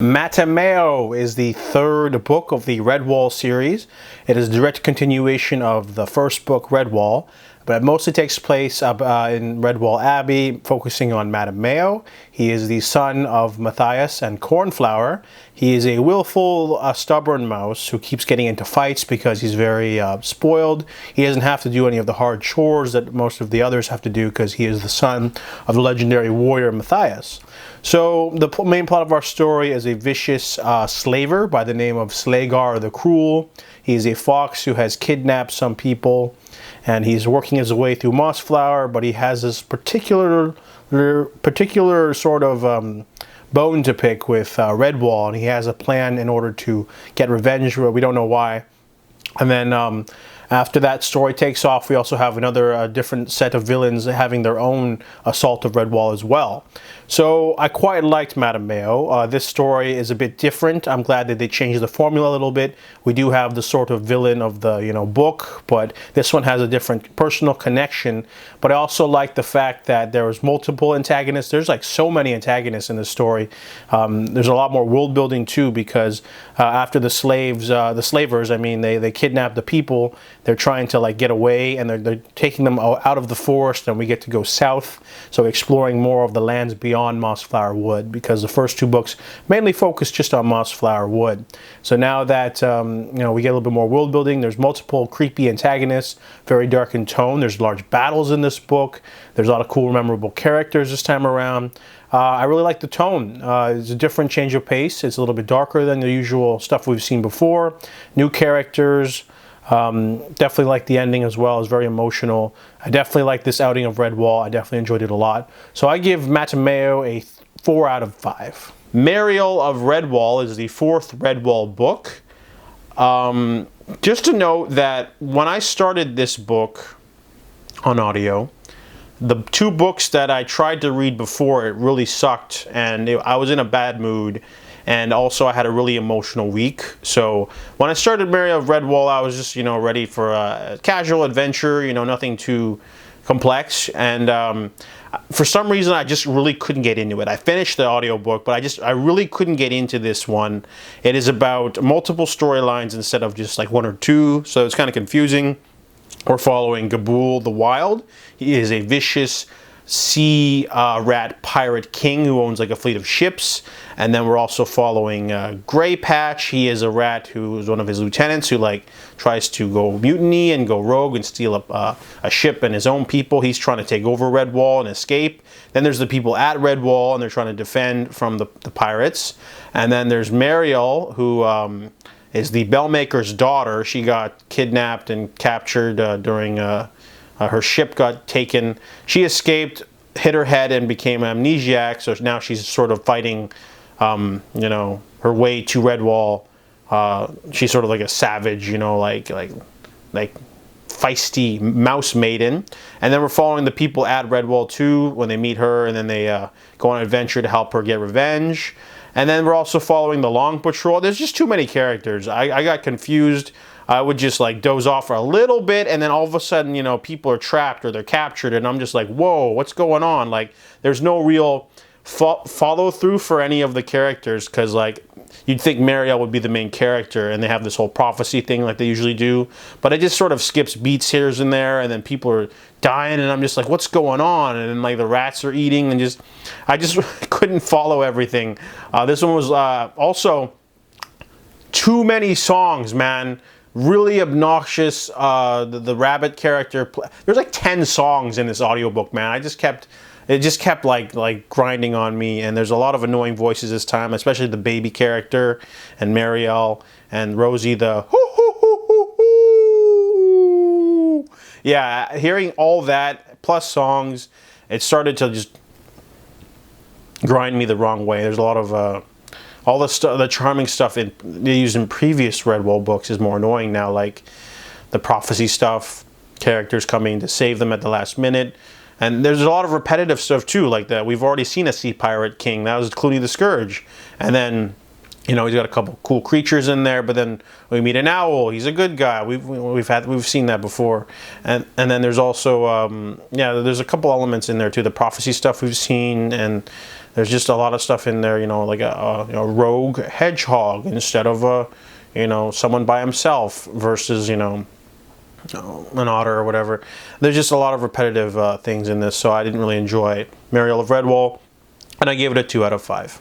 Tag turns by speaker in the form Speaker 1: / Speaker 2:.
Speaker 1: Mattimeo is the third book of the Redwall series. It is a direct continuation of the first book, Redwall, but it mostly takes place in Redwall Abbey, focusing on Mattimeo. He is the son of Matthias and Cornflower. He is a willful, stubborn mouse who keeps getting into fights because he's very spoiled. He doesn't have to do any of the hard chores that most of the others have to do because he is the son of the legendary warrior Matthias. So the main plot of our story is a vicious slaver by the name of Slagar the Cruel. He is a fox who has kidnapped some people, and he's working his way through Mossflower, but he has this particular sort of bone to pick with Redwall, and he has a plan in order to get revenge. We don't know why. And then after that story takes off, we also have another different set of villains having their own assault of Redwall as well. So I quite liked Mattimeo. This story is a bit different. I'm glad that they changed the formula a little bit. We do have the sort of villain of the book, but this one has a different personal connection. But I also like the fact that there was multiple antagonists. There's like so many antagonists in this story. There's a lot more world building too, because after the slavers, I mean, they kidnap the people. They're trying to like get away, and they're taking them out of the forest, and we get to go south, so exploring more of the lands beyond Mossflower Wood, because the first two books mainly focus just on Mossflower Wood. So now that we get a little bit more world building, there's multiple creepy antagonists, very dark in tone. There's large battles in this book. There's a lot of cool, memorable characters this time around. I really like the tone. It's a different change of pace. It's a little bit darker than the usual stuff we've seen before. New characters. Definitely like the ending as well. It's very emotional. I definitely like this outing of Redwall. I definitely enjoyed it a lot. So I give Mattimeo a 4 out of 5. Mariel of Redwall is the fourth Redwall book. Just to note that when I started this book on audio, the two books that I tried to read before it really sucked, and I was in a bad mood. And also I had a really emotional week. So when I started Mariel of Redwall, I was just, ready for a casual adventure, nothing too complex. And for some reason, I just really couldn't get into it. I finished the audiobook, but I really couldn't get into this one. It is about multiple storylines instead of just like one or two. So it's kind of confusing. We're following Gabool the Wild. He is a vicious sea rat pirate king who owns like a fleet of ships. And then we're also following Grey Patch. He is a rat who is one of his lieutenants who like tries to go mutiny and go rogue and steal up a ship and his own people. He's trying to take over Redwall and escape. Then there's the people at Redwall, and they're trying to defend from the pirates. And then there's Mariel, who is the bellmaker's daughter. She got kidnapped and captured during her ship got taken. She escaped, hit her head, and became amnesiac. So now she's sort of fighting, her way to Redwall. She's sort of like a savage, like feisty mouse maiden. And then we're following the people at Redwall too when they meet her, and then they go on an adventure to help her get revenge. And then we're also following the Long Patrol. There's just too many characters. I got confused. I would just like doze off for a little bit, and then all of a sudden, people are trapped or they're captured, and I'm just like, whoa, what's going on? Like, there's no real follow through for any of the characters, because like you'd think Mariel would be the main character, and they have this whole prophecy thing like they usually do, but it just sort of skips beats here and there, and then people are dying, and I'm just like, what's going on? And then like the rats are eating, and I just couldn't follow everything. This one was also too many songs, man. Really obnoxious. The rabbit character. There's like 10 songs in this audiobook, man. It just kept like grinding on me, and there's a lot of annoying voices this time, especially the baby character and Mariel and Rosie the hoo hoo hoo hoo hoo. Yeah, hearing all that plus songs, it started to just grind me the wrong way. There's a lot of all the charming stuff they used in previous Redwall books is more annoying now, like the prophecy stuff, characters coming to save them at the last minute. And there's a lot of repetitive stuff too, like that. We've already seen a sea pirate king. That was Clooney the Scourge. And then You know, he's got a couple cool creatures in there, but then we meet an owl. He's a good guy. We've seen that before, and then there's also yeah, there's a couple elements in there too. The prophecy stuff we've seen, and there's just a lot of stuff in there. You know, like a rogue hedgehog instead of someone by himself versus an otter or whatever. There's just a lot of repetitive things in this, so I didn't really enjoy Mariel of Redwall, and I gave it a 2 out of 5.